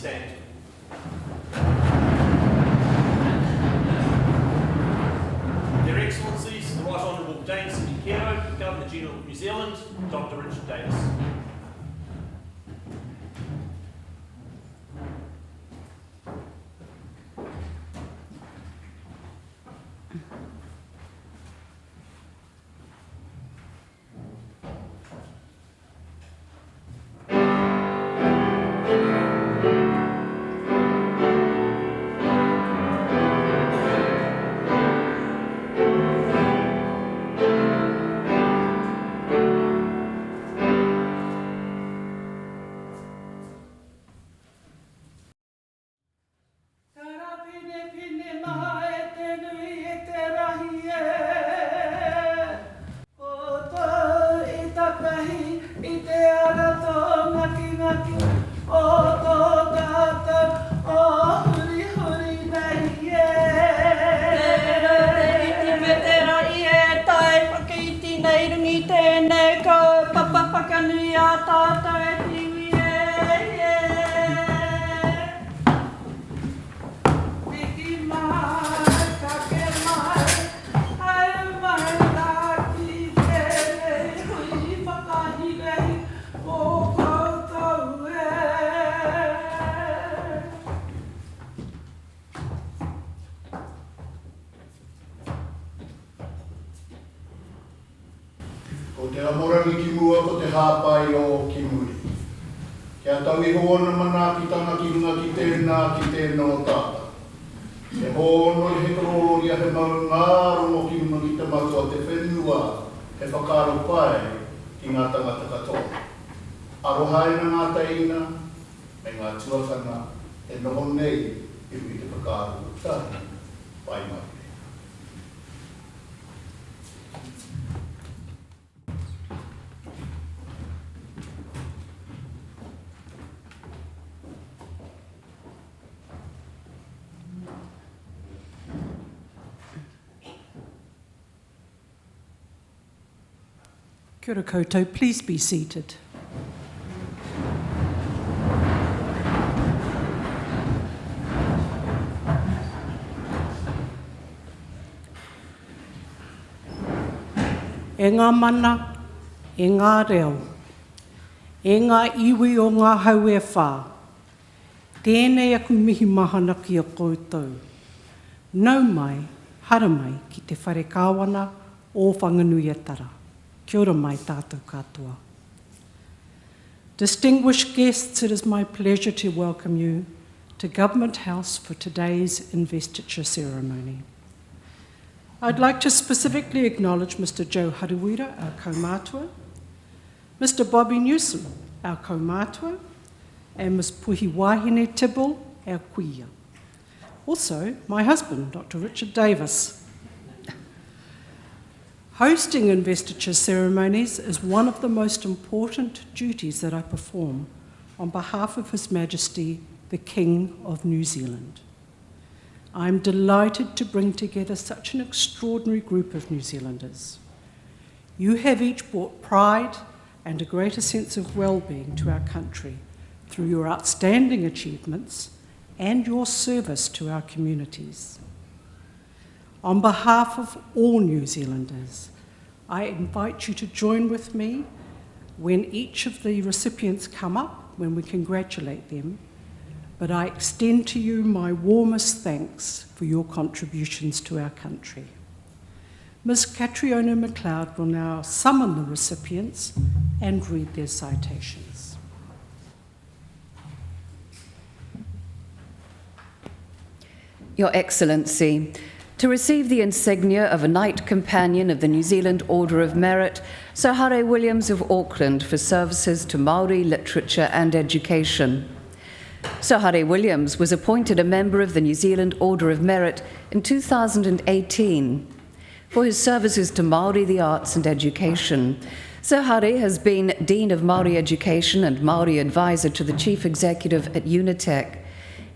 stand. Their Excellencies, the Right Honourable Dame Cindy Kero, Governor-General of New Zealand, Dr. Richard Davis. Ko te amorangi ki mua ko te hāpai o ki muri. Kia tawi hoona mana ki tanga ki runga ki tēnā o tāta. He hono i he korori a he maungarongo ki runga ki te matua te whenua he whakaro pai ki ngā tangata katoa. Arohai na ngā teina, me ngā tuatanga, e noho nei i te whakaro tahi, pai mai. Kia ora koutou, please be seated. E ngā mana, e ngā reo, e ngā iwi o ngā hau e whā, tēnei aku mihi mahana ki a koutou. Nau mai, hara mai ki te whare kāwana o Whanganuiatara. Kia ora mai tātou katoa. Distinguished guests, it is my pleasure to welcome you to Government House for today's investiture ceremony. I'd like to specifically acknowledge Mr. Joe Haruwira, our kaumātua, Mr. Bobby Newsom, our kaumātua, and Ms. Puhi Wahine Tibble, our kuia. Also, my husband, Dr. Richard Davis. Hosting investiture ceremonies is one of the most important duties that I perform on behalf of His Majesty, the King of New Zealand. I'm delighted to bring together such an extraordinary group of New Zealanders. You have each brought pride and a greater sense of well-being to our country through your outstanding achievements and your service to our communities. On behalf of all New Zealanders, I invite you to join with me when each of the recipients come up, when we congratulate them, but I extend to you my warmest thanks for your contributions to our country. Ms. Catriona McLeod will now summon the recipients and read their citations. Your Excellency, to receive the insignia of a Knight Companion of the New Zealand Order of Merit, Sir Hare Williams of Auckland for services to Māori literature and education. Sir Hare Williams was appointed a member of the New Zealand Order of Merit in 2018 for his services to Māori the arts and education. Sir Hare has been Dean of Māori Education and Māori Advisor to the Chief Executive at Unitec.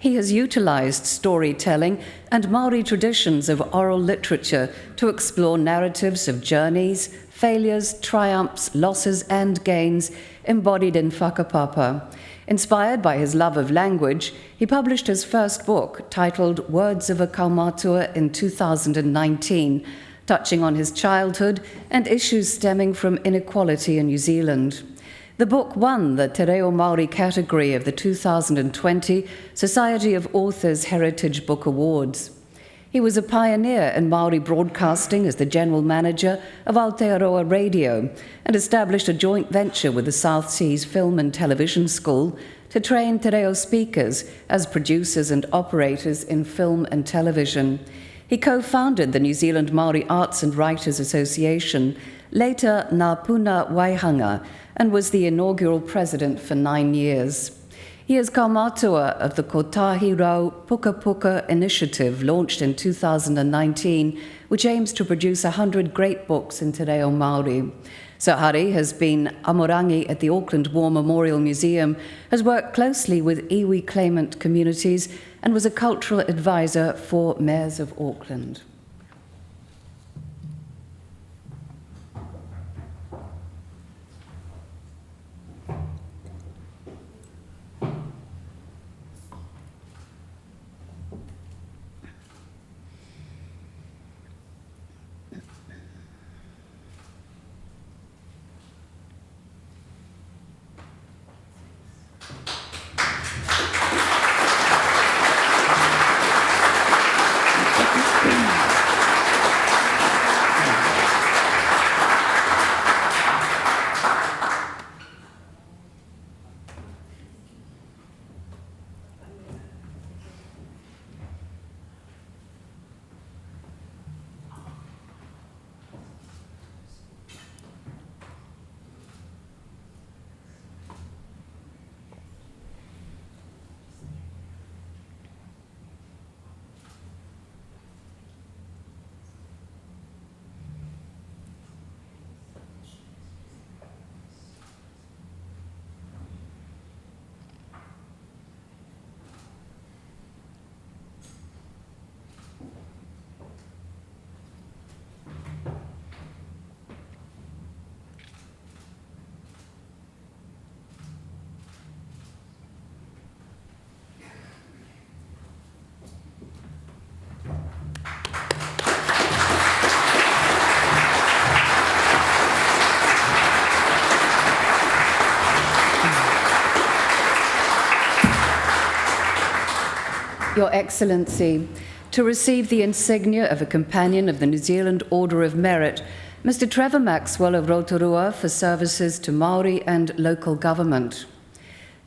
He has utilised storytelling and Māori traditions of oral literature to explore narratives of journeys, failures, triumphs, losses and gains embodied in whakapapa. Inspired by his love of language, he published his first book, titled Words of a Kaumatua, in 2019, touching on his childhood and issues stemming from inequality in New Zealand. The book won the Te Reo Māori category of the 2020 Society of Authors Heritage Book Awards. He was a pioneer in Māori broadcasting as the general manager of Aotearoa Radio and established a joint venture with the South Seas Film and Television School to train Te Reo speakers as producers and operators in film and television. He co-founded the New Zealand Māori Arts and Writers Association, later Ngā Puna Waihanga, and was the inaugural president for 9 years. He is kaumatua of the Kotahi Rau Puka Puka initiative launched in 2019, which aims to produce 100 great books in Te Reo Māori. Sir Hari has been amorangi at the Auckland War Memorial Museum, has worked closely with iwi claimant communities, and was a cultural advisor for mayors of Auckland. Your Excellency, to receive the insignia of a Companion of the New Zealand Order of Merit, Mr. Trevor Maxwell of Rotorua for services to Māori and local government.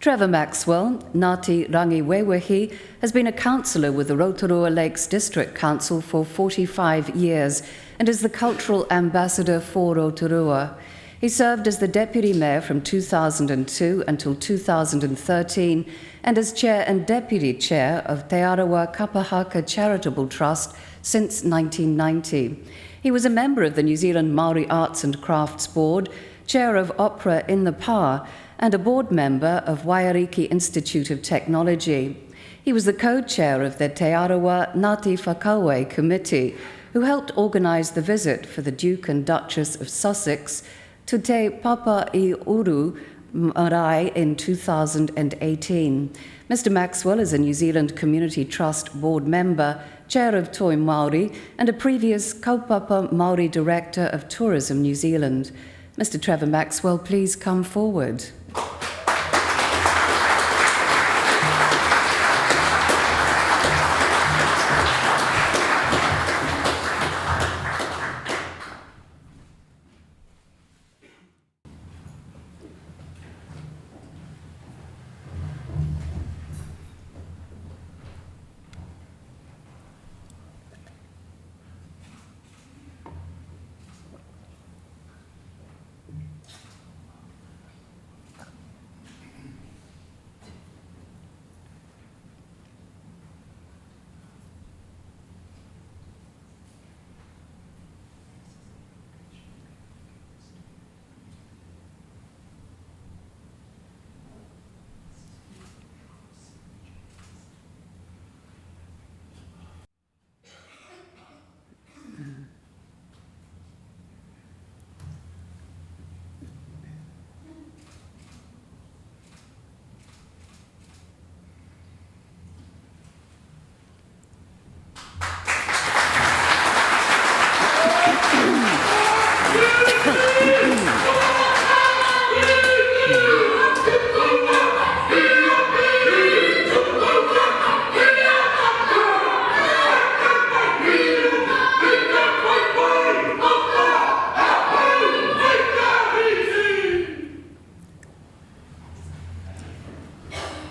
Trevor Maxwell, Ngāti Rangi Wewehi, has been a councillor with the Rotorua Lakes District Council for 45 years and is the cultural ambassador for Rotorua. He served as the Deputy Mayor from 2002 until 2013 and as Chair and Deputy Chair of Te Arawa Kapahaka Charitable Trust since 1990. He was a member of the New Zealand Māori Arts and Crafts Board, Chair of Opera in the Pa, and a board member of Waiariki Institute of Technology. He was the co-chair of the Te Arawa Ngāti Whakauē Committee, who helped organise the visit for the Duke and Duchess of Sussex to Te Papa I Uru Marae in 2018. Mr. Maxwell is a New Zealand Community Trust board member, chair of Toi Māori, and a previous Kaupapa Māori Director of Tourism New Zealand. Mr. Trevor Maxwell, please come forward.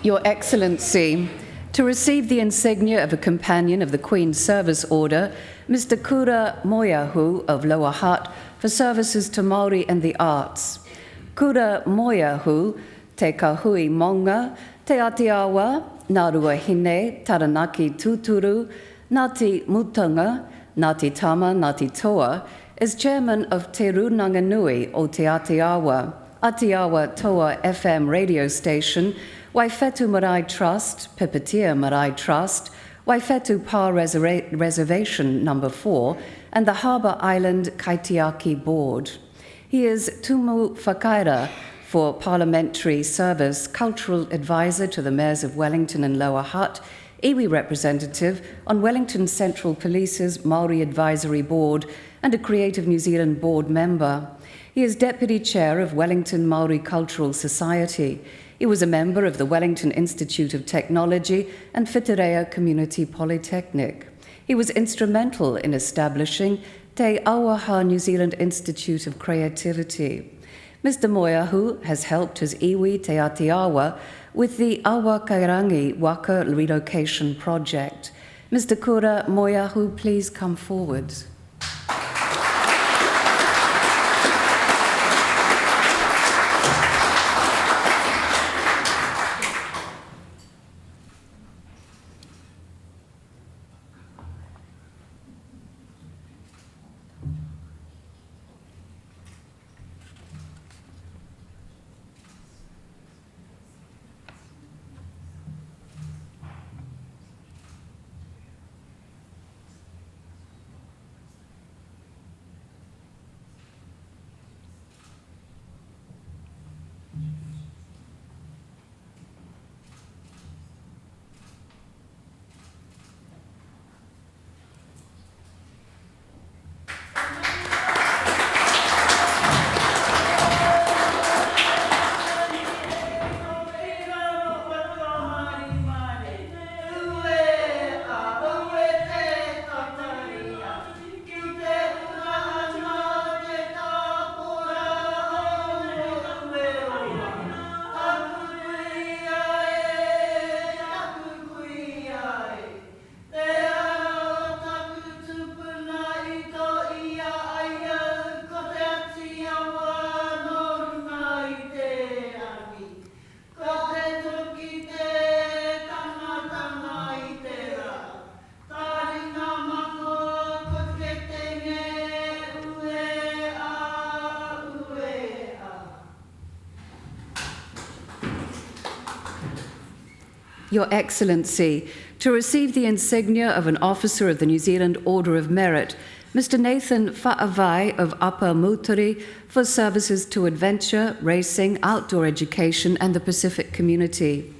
Your Excellency, to receive the insignia of a Companion of the Queen's Service Order, Mr. Kuda Moyahu of Lower Hutt for services to Māori and the arts. Kuda Moyahu, te kahui monga, te atiawa, ngā ruahine, taranaki tūturu, Ngāti Mutanga, Ngāti Tama, Ngāti Toa, is chairman of Te Runanganui o Te Atiawa Toa FM radio station, Waifetu Marae Trust, Pipitea Marae Trust, Waifetu Pa Reservation No. 4, and the Harbour Island Kaitiaki Board. He is Tumu Whakaira for Parliamentary Service, Cultural Advisor to the Mayors of Wellington and Lower Hutt, iwi representative on Wellington Central Police's Māori Advisory Board, and a Creative New Zealand board member. He is Deputy Chair of Wellington Māori Cultural Society. He was a member of the Wellington Institute of Technology and Whitireia Community Polytechnic. He was instrumental in establishing Te Awaha New Zealand Institute of Creativity. Mr. Moyahu has helped his iwi Te Atiawa with the Awa Kairangi Waka Relocation Project. Mr. Kuda Moyahu, please come forward. Your Excellency, to receive the insignia of an Officer of the New Zealand Order of Merit, Mr. Nathan Fatavai of Upper Muturi for services to adventure, racing, outdoor education and the Pacific community.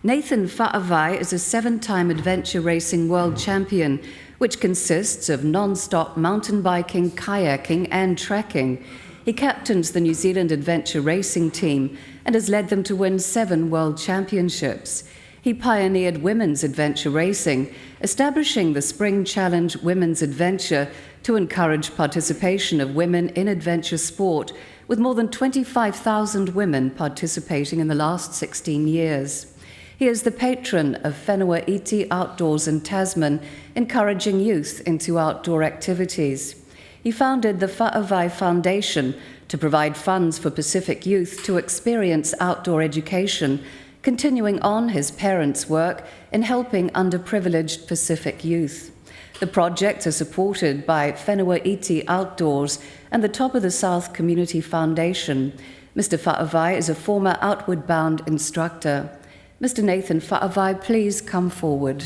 Nathan Fatavai is a 7-time adventure racing world champion, which consists of non-stop mountain biking, kayaking and trekking. He captains the New Zealand Adventure Racing team and has led them to win 7 world championships. He pioneered women's adventure racing, establishing the Spring Challenge Women's Adventure to encourage participation of women in adventure sport, with more than 25,000 women participating in the last 16 years. He is the patron of Whenua Iti Outdoors in Tasman, encouraging youth into outdoor activities. He founded the Fatavai Foundation to provide funds for Pacific youth to experience outdoor education, continuing on his parents' work in helping underprivileged Pacific youth. The projects are supported by Whenua Iti Outdoors and the Top of the South Community Foundation. Mr. Fatavai is a former Outward Bound instructor. Mr. Nathan Fatavai, please come forward.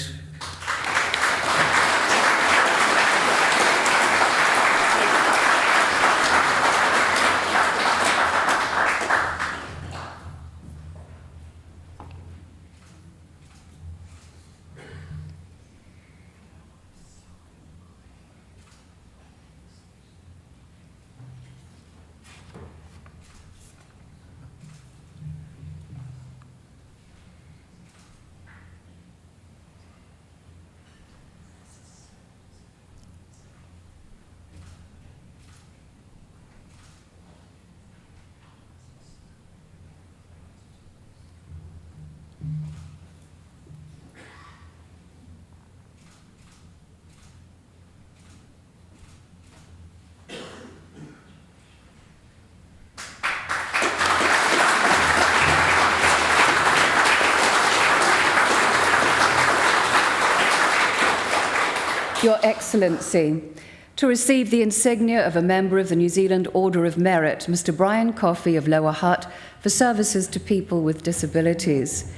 Your Excellency, to receive the insignia of a member of the New Zealand Order of Merit, Mr. Brian Coffey of Lower Hutt, for services to people with disabilities.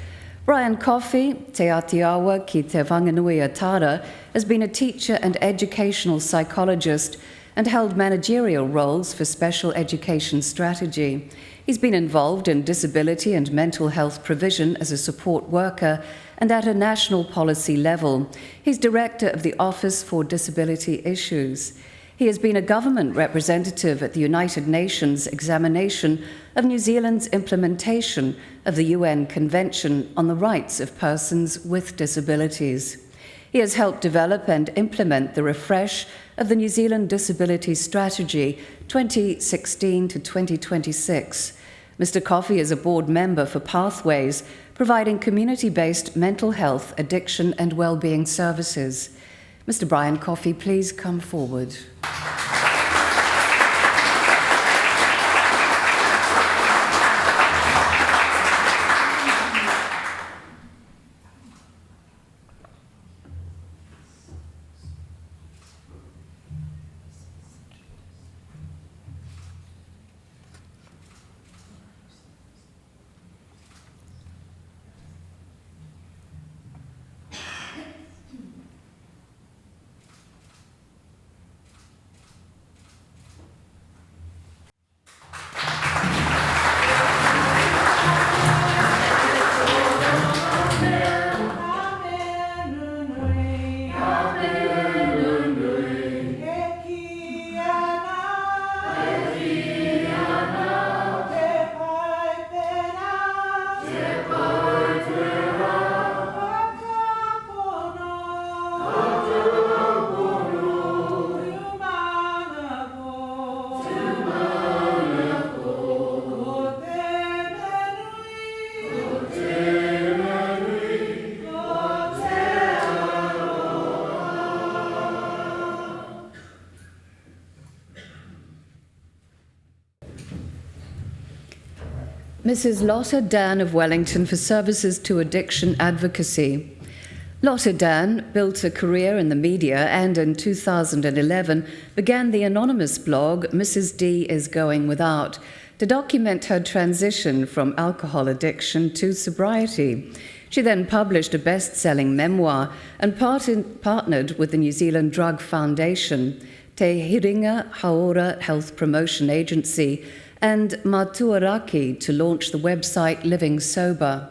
Brian Coffey, Te Atiawa ki Te Whanganui Atara, has been a teacher and educational psychologist and held managerial roles for special education strategy. He's been involved in disability and mental health provision as a support worker and at a national policy level. He's director of the Office for Disability Issues. He has been a government representative at the United Nations examination of New Zealand's implementation of the UN Convention on the Rights of Persons with Disabilities. He has helped develop and implement the refresh of the New Zealand Disability Strategy 2016 to 2026. Mr. Coffey is a board member for Pathways, providing community-based mental health, addiction and well-being services. Mr. Brian Coffey, please come forward. Mrs. Lotta Dunn of Wellington for services to addiction advocacy. Lotta Dunn built a career in the media and in 2011 began the anonymous blog Mrs. D is Going Without to document her transition from alcohol addiction to sobriety. She then published a best-selling memoir and partnered with the New Zealand Drug Foundation, Te Hiringa Haora Health Promotion Agency, and Matuaraki to launch the website Living Sober.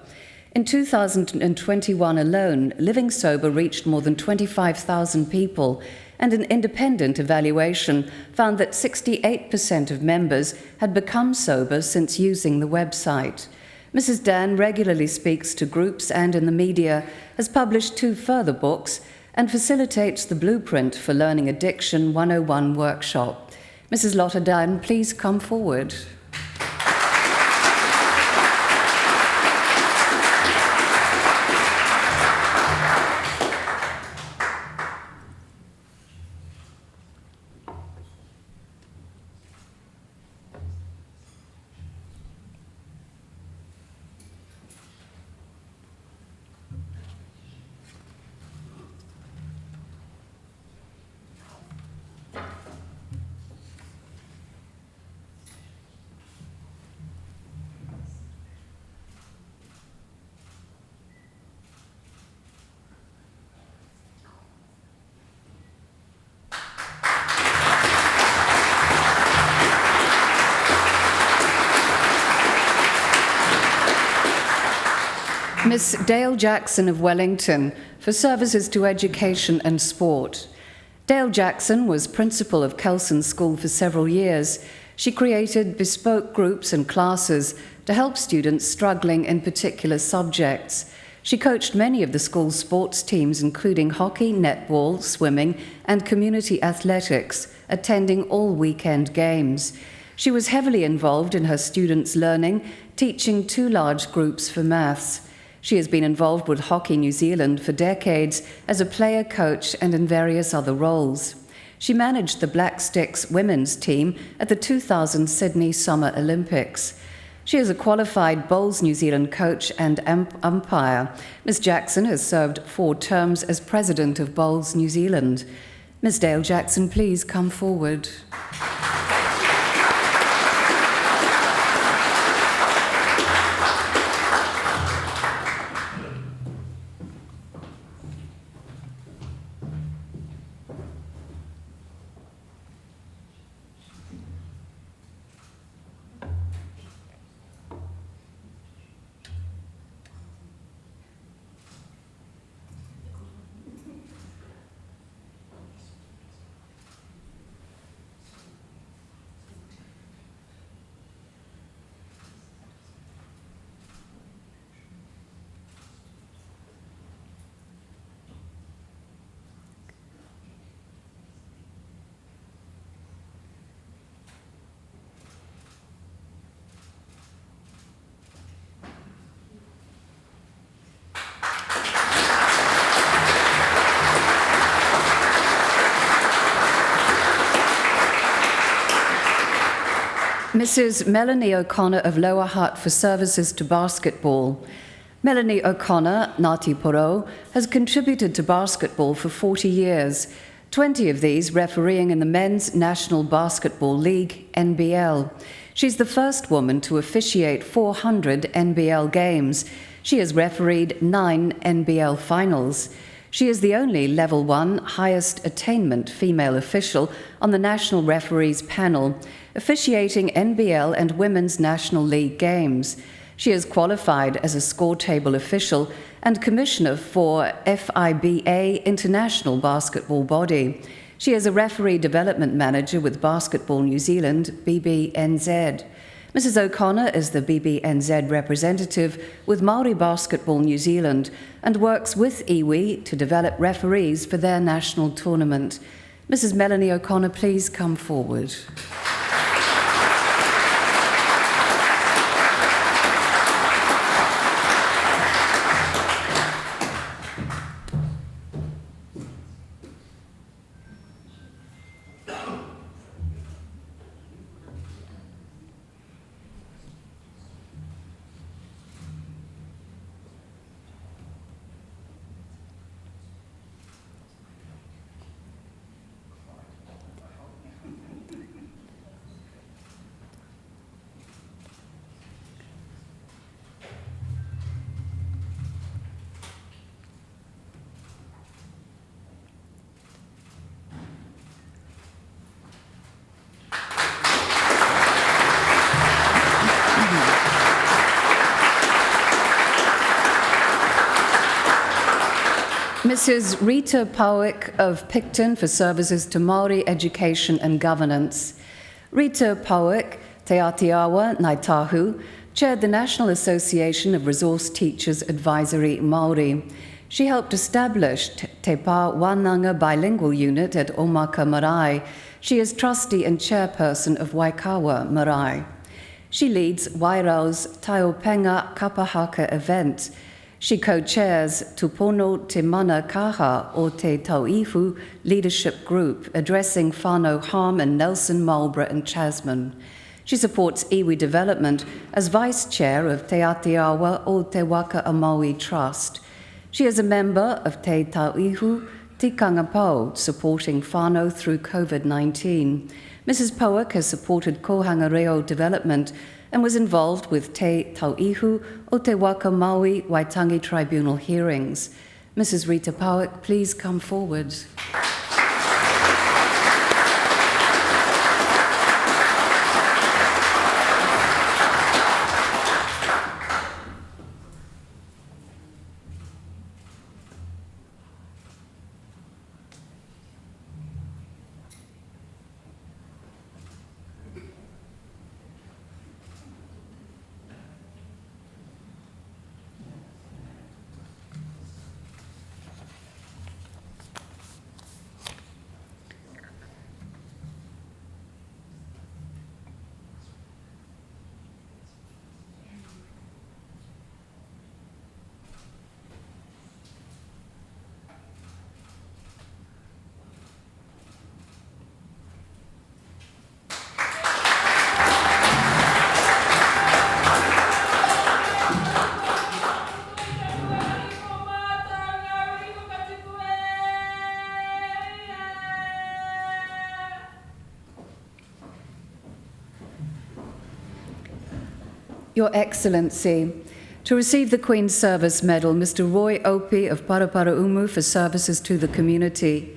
In 2021 alone, Living Sober reached more than 25,000 people, and an independent evaluation found that 68% of members had become sober since using the website. Mrs. Dan regularly speaks to groups and in the media, has published 2 further books, and facilitates the Blueprint for Learning Addiction 101 workshop. Mrs. Lotta Dunn, please come forward. Miss Dale Jackson of Wellington for services to education and sport. Dale Jackson was principal of Kelson School for several years. She created bespoke groups and classes to help students struggling in particular subjects. She coached many of the school's sports teams, including hockey, netball, swimming, and community athletics, attending all weekend games. She was heavily involved in her students' learning, teaching 2 large groups for maths. She has been involved with Hockey New Zealand for decades as a player coach and in various other roles. She managed the Black Sticks women's team at the 2000 Sydney Summer Olympics. She is a qualified Bowls New Zealand coach and umpire. Ms. Jackson has served 4 terms as president of Bowls New Zealand. Ms Dale Jackson, please come forward. Mrs Melanie OConnor of Lower Hutt for services to basketball. Melanie OConnor, Ngāti Porou, has contributed to basketball for 40 years, 20 of these refereeing in the Men's National Basketball League, NBL. She's the first woman to officiate 400 NBL games. She has refereed 9 NBL finals. She is the only Level 1 highest attainment female official on the National Referees Panel, officiating NBL and Women's National League games. She has qualified as a score table official and commissioner for FIBA International Basketball Body. She is a referee development manager with Basketball New Zealand, BBNZ. Mrs O'Connor is the BBNZ representative with Māori Basketball New Zealand and works with iwi to develop referees for their national tournament. Mrs Melanie O'Connor, please come forward. Mrs Rita Powick of Picton for services to Māori education and governance. Rita Powick, Te Atiawa Ngāi Tahu, chaired the National Association of Resource Teachers Advisory Māori. She helped establish Te Pā Wānanga Bilingual Unit at Omaka Marae. She is trustee and chairperson of Waikawa Marae. She leads Wairau's Taiopenga Kapahaka event. She co-chairs Tupono Te Mana Kaha o Te Tauihu Leadership Group, addressing whānau Harm and Nelson, Marlborough and Tasman. She supports iwi development as vice chair of Te Atiawa o Te Waka a Maui Trust. She is a member of Te Tauihu Tikanga Pau, supporting whānau through COVID-19. Mrs Powick has supported kohanga reo development and was involved with Te Tauihu o Te Waka Maui Waitangi Tribunal hearings. Mrs Rita Powick, please come forward. Your Excellency, to receive the Queen's Service Medal, Mr. Roy Opie of Paraparaumu for services to the community.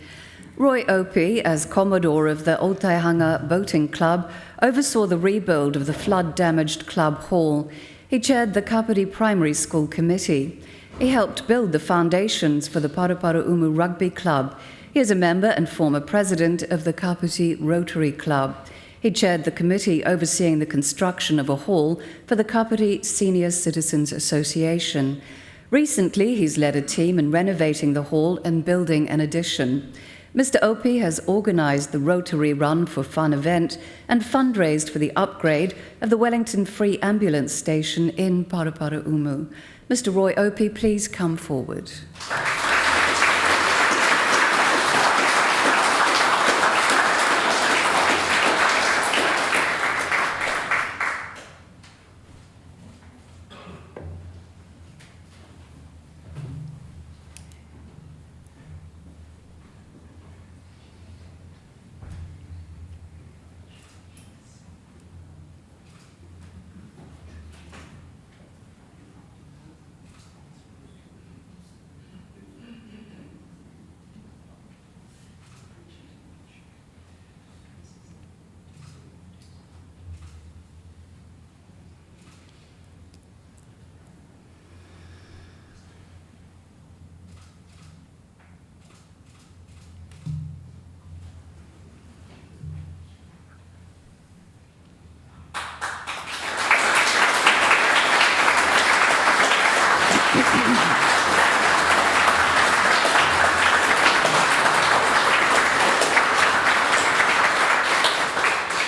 Roy Opie, as Commodore of the Otaihanga Boating Club, oversaw the rebuild of the flood-damaged club hall. He chaired the Kapiti Primary School Committee. He helped build the foundations for the Paraparaumu Rugby Club. He is a member and former president of the Kapiti Rotary Club. He chaired the committee overseeing the construction of a hall for the Kapiti Senior Citizens Association. Recently, he's led a team in renovating the hall and building an addition. Mr. Opie has organised the Rotary Run for Fun event and fundraised for the upgrade of the Wellington Free Ambulance Station in Paraparaumu. Mr. Roy Opie, please come forward.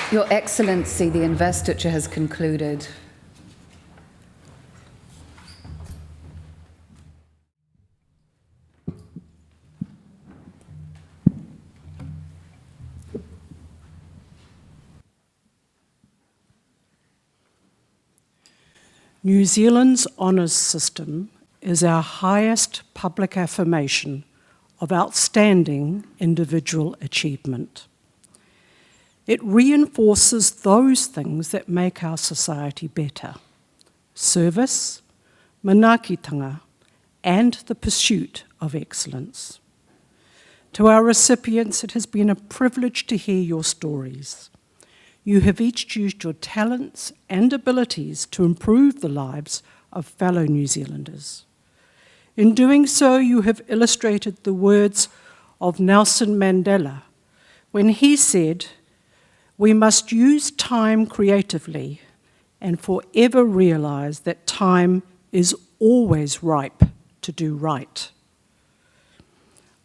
Your Excellency, the investiture has concluded. New Zealand's honours system is our highest public affirmation of outstanding individual achievement. It reinforces those things that make our society better: service, manaakitanga, and the pursuit of excellence. To our recipients, it has been a privilege to hear your stories. You have each used your talents and abilities to improve the lives of fellow New Zealanders. In doing so, you have illustrated the words of Nelson Mandela when he said, "We must use time creatively and forever realise that time is always ripe to do right."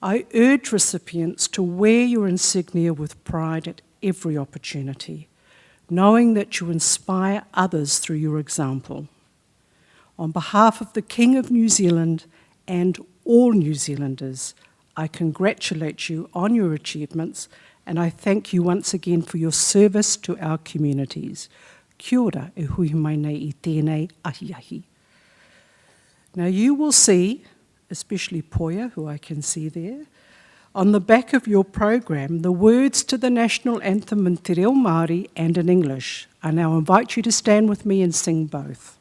I urge recipients to wear your insignia with pride at every opportunity, knowing that you inspire others through your example. On behalf of the King of New Zealand and all New Zealanders, I congratulate you on your achievements, and I thank you once again for your service to our communities. Kia ora e hui mai nei I tēnei ahi. Now you will see, especially Poya, who I can see there, on the back of your program, the words to the national anthem in te reo Māori and in English. I now invite you to stand with me and sing both.